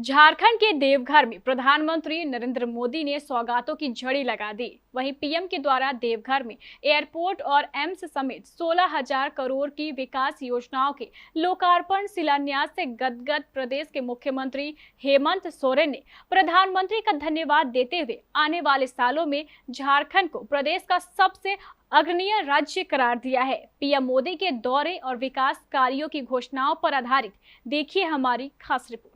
झारखंड के देवघर में प्रधानमंत्री नरेंद्र मोदी ने सौगातों की झड़ी लगा दी। वहीं पीएम के द्वारा देवघर में एयरपोर्ट और एम्स समेत 16,000 करोड़ की विकास योजनाओं के लोकार्पण शिलान्यास से गदगद प्रदेश के मुख्यमंत्री हेमंत सोरेन ने प्रधानमंत्री का धन्यवाद देते हुए आने वाले सालों में झारखंड को प्रदेश का सबसे अग्रणी राज्य करार दिया है। पीएम मोदी के दौरे और विकास कार्यों की घोषणाओं पर आधारित देखिए हमारी खास रिपोर्ट।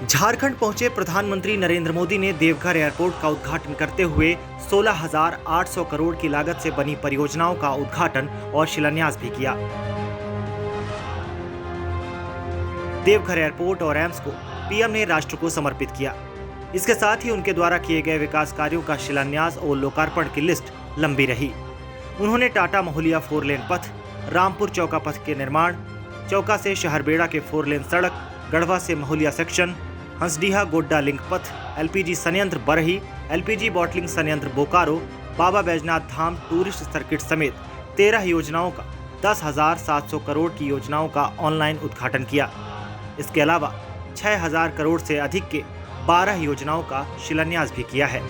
झारखंड पहुंचे प्रधानमंत्री नरेंद्र मोदी ने देवघर एयरपोर्ट का उद्घाटन करते हुए 16,800 करोड़ की लागत से बनी परियोजनाओं का उद्घाटन और शिलान्यास भी किया। देवघर एयरपोर्ट और एम्स को पीएम ने राष्ट्र को समर्पित किया। इसके साथ ही उनके द्वारा किए गए विकास कार्यों का शिलान्यास और लोकार्पण की लिस्ट लंबी रही। उन्होंने टाटा महुलिया 4 लेन पथ, रामपुर चौका पथ के निर्माण, चौका से शहरबेड़ा के 4 लेन सड़क, गढ़वा से महुलिया सेक्शन, हंसडीहा गोड्डा लिंक पथ, एलपीजी संयंत्र बरही, एलपीजी बॉटलिंग संयंत्र बोकारो, बाबा बैजनाथ धाम टूरिस्ट सर्किट समेत 13 योजनाओं का 10,700 करोड़ की योजनाओं का ऑनलाइन उद्घाटन किया। इसके अलावा 6,000 करोड़ से अधिक के 12 योजनाओं का शिलान्यास भी किया है।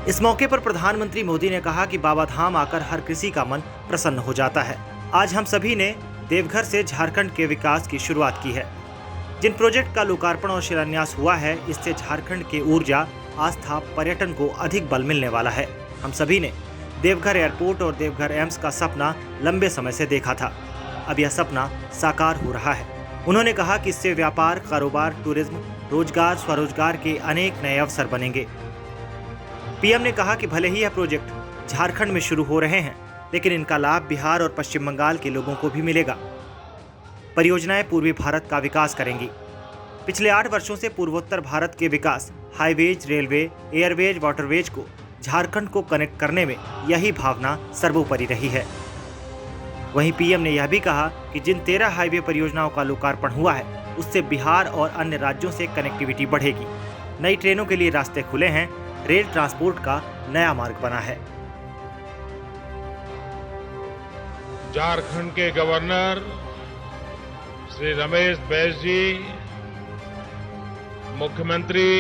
इस मौके पर प्रधानमंत्री मोदी ने कहा कि बाबा धाम आकर हर किसी का मन प्रसन्न हो जाता है। आज हम सभी ने देवघर से झारखंड के विकास की शुरुआत की है। जिन प्रोजेक्ट का लोकार्पण और शिलान्यास हुआ है, इससे झारखंड के ऊर्जा, आस्था, पर्यटन को अधिक बल मिलने वाला है। हम सभी ने देवघर एयरपोर्ट और देवघर एम्स का सपना लंबे समय से देखा था। अब यह सपना साकार हो रहा है। उन्होंने कहा कि इससे व्यापार, कारोबार, टूरिज्म, रोजगार, स्वरोजगार के अनेक नए अवसर बनेंगे। पीएम ने कहा कि भले ही यह प्रोजेक्ट झारखंड में शुरू हो रहे हैं, लेकिन इनका लाभ बिहार और पश्चिम बंगाल के लोगों को भी मिलेगा। परियोजनाएं पूर्वी भारत का विकास करेंगी। पिछले 8 वर्षों से पूर्वोत्तर भारत के विकास, हाईवेज, रेलवे, एयरवेज, वाटरवेज को झारखंड को कनेक्ट करने में यही भावना सर्वोपरि रही है। वहीं पीएम ने यह भी कहा कि जिन 13 हाईवे परियोजनाओं का लोकार्पण हुआ है, उससे बिहार और अन्य राज्यों से कनेक्टिविटी बढ़ेगी। नई ट्रेनों के लिए रास्ते खुले हैं, रेल ट्रांसपोर्ट का नया मार्ग बना है। झारखंड के गवर्नर श्री रमेश बैस जी, मुख्यमंत्री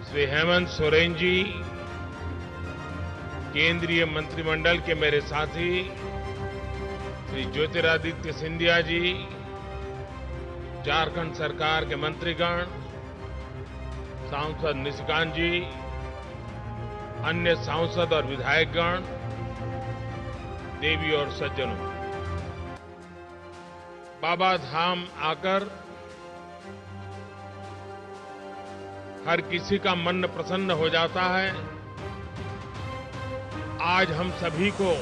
श्री हेमंत सोरेन जी, केंद्रीय मंत्रिमंडल के मेरे साथी श्री ज्योतिरादित्य सिंधिया जी, झारखंड सरकार के मंत्रीगण, सांसद निशिकांत जी, अन्य सांसद और विधायकगण, देवी और सज्जनों, बाबा धाम आकर हर किसी का मन प्रसन्न हो जाता है। आज हम सभी को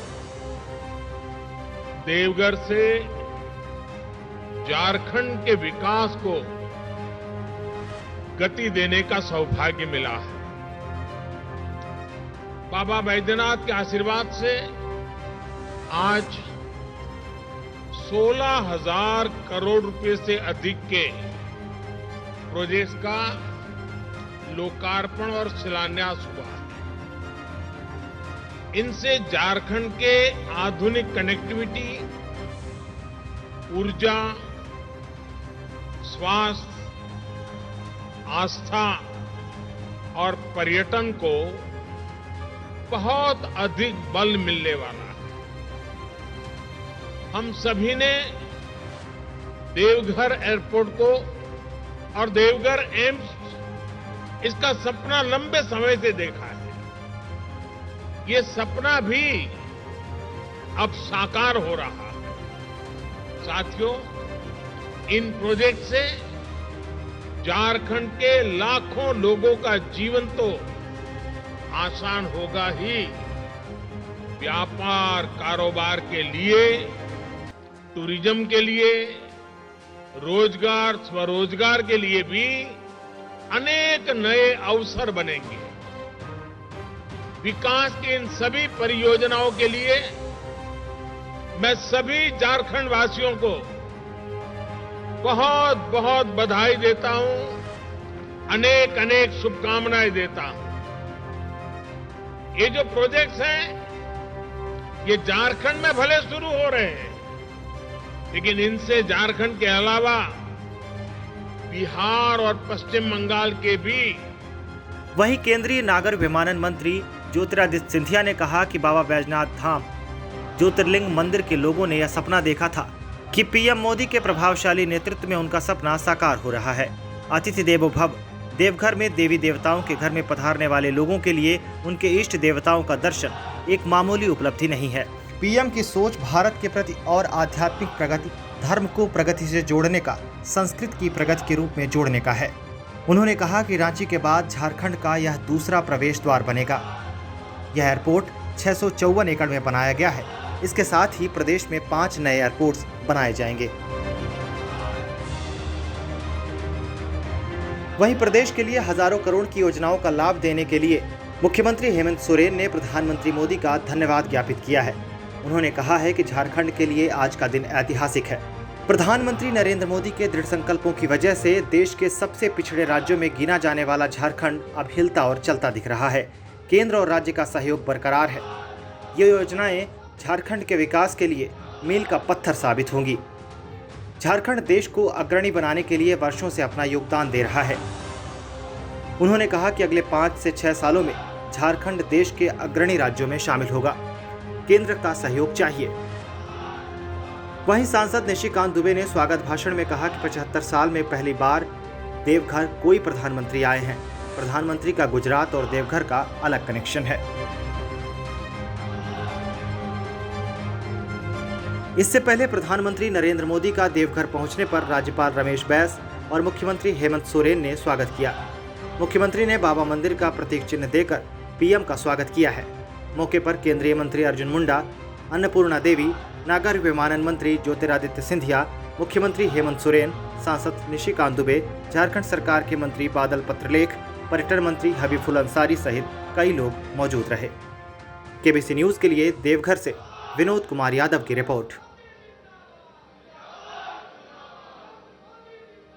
देवघर से झारखंड के विकास को गति देने का सौभाग्य मिला है। बाबा बैद्यनाथ के आशीर्वाद से आज 16,000 करोड़ रुपए से अधिक के प्रोजेक्ट्स का लोकार्पण और शिलान्यास हुआ है। इनसे झारखंड के आधुनिक कनेक्टिविटी, ऊर्जा, स्वास्थ्य, आस्था और पर्यटन को बहुत अधिक बल मिलने वाला है। हम सभी ने देवघर एयरपोर्ट को और देवघर एम्स, इसका सपना लंबे समय से देखा है। ये सपना भी अब साकार हो रहा है। साथियों, इन प्रोजेक्ट से झारखंड के लाखों लोगों का जीवन तो आसान होगा ही, व्यापार, कारोबार के लिए, टूरिज्म के लिए, रोजगार, स्वरोजगार के लिए भी अनेक नए अवसर बनेंगे। विकास की इन सभी परियोजनाओं के लिए मैं सभी झारखंड वासियों को बहुत बहुत बधाई देता हूं, अनेक अनेक शुभकामनाएं देता हूं। ये जो प्रोजेक्ट्स हैं, ये झारखंड में भले शुरू हो रहे हैं, लेकिन इनसे झारखंड के अलावा बिहार और पश्चिम बंगाल के भी। वहीं केंद्रीय नागर विमानन मंत्री ज्योतिरादित्य सिंधिया ने कहा कि बाबा बैजनाथ धाम ज्योतिर्लिंग मंदिर के लोगों ने यह सपना देखा था कि पीएम मोदी के प्रभावशाली नेतृत्व में उनका सपना साकार हो रहा है। अतिथि देवो भव। देवघर में देवी देवताओं के घर में पधारने वाले लोगों के लिए उनके इष्ट देवताओं का दर्शन एक मामूली उपलब्धि नहीं है। पीएम की सोच भारत के प्रति और आध्यात्मिक प्रगति, धर्म को प्रगति से जोड़ने का, संस्कृति की प्रगति के रूप में जोड़ने का है। उन्होंने कहा कि रांची के बाद झारखंड का यह दूसरा प्रवेश द्वार बनेगा। यह एयरपोर्ट 654 एकड़ में बनाया गया है। इसके साथ ही प्रदेश में 5 नए एयरपोर्ट्स बनाए जाएंगे। वहीं प्रदेश के लिए हजारों करोड़ की योजनाओं का लाभ देने के लिए मुख्यमंत्री हेमंत सोरेन ने प्रधानमंत्री मोदी का धन्यवाद ज्ञापित किया है। उन्होंने कहा है कि झारखंड के लिए आज का दिन ऐतिहासिक है। प्रधानमंत्री नरेंद्र मोदी के दृढ़ संकल्पों की वजह से देश के सबसे पिछड़े राज्यों में गिना जाने वाला झारखंड अब हिलता और चलता दिख रहा है। केंद्र और राज्य का सहयोग बरकरार है। ये योजनाएं झारखंड के विकास के लिए मील का पत्थर साबित होंगी। झारखंड देश को अग्रणी बनाने के लिए वर्षों से अपना योगदान दे रहा है। उन्होंने कहा कि अगले 5 से 6 सालों में झारखंड देश के अग्रणी राज्यों में शामिल होगा। केंद्र का सहयोग चाहिए। वहीं सांसद निशिकांत दुबे ने स्वागत भाषण में कहा कि 75 साल में पहली बार देवघर कोई प्रधानमंत्री आए हैं। प्रधानमंत्री का गुजरात और देवघर का अलग कनेक्शन है। इससे पहले प्रधानमंत्री नरेंद्र मोदी का देवघर पहुंचने पर राज्यपाल रमेश बैस और मुख्यमंत्री हेमंत सोरेन ने स्वागत किया। मुख्यमंत्री ने बाबा मंदिर का प्रतीक चिन्ह देकर पीएम का स्वागत किया है। मौके पर केंद्रीय मंत्री अर्जुन मुंडा, अन्नपूर्णा देवी, नागर विमानन मंत्री ज्योतिरादित्य सिंधिया, मुख्यमंत्री हेमंत सोरेन, सांसद निशिकांत दुबे, झारखंड सरकार के मंत्री बादल पत्रलेख, पर्यटन मंत्री हबीबुल अंसारी सहित कई लोग मौजूद रहे। केबीसी न्यूज के लिए देवघर से विनोद कुमार यादव की रिपोर्ट।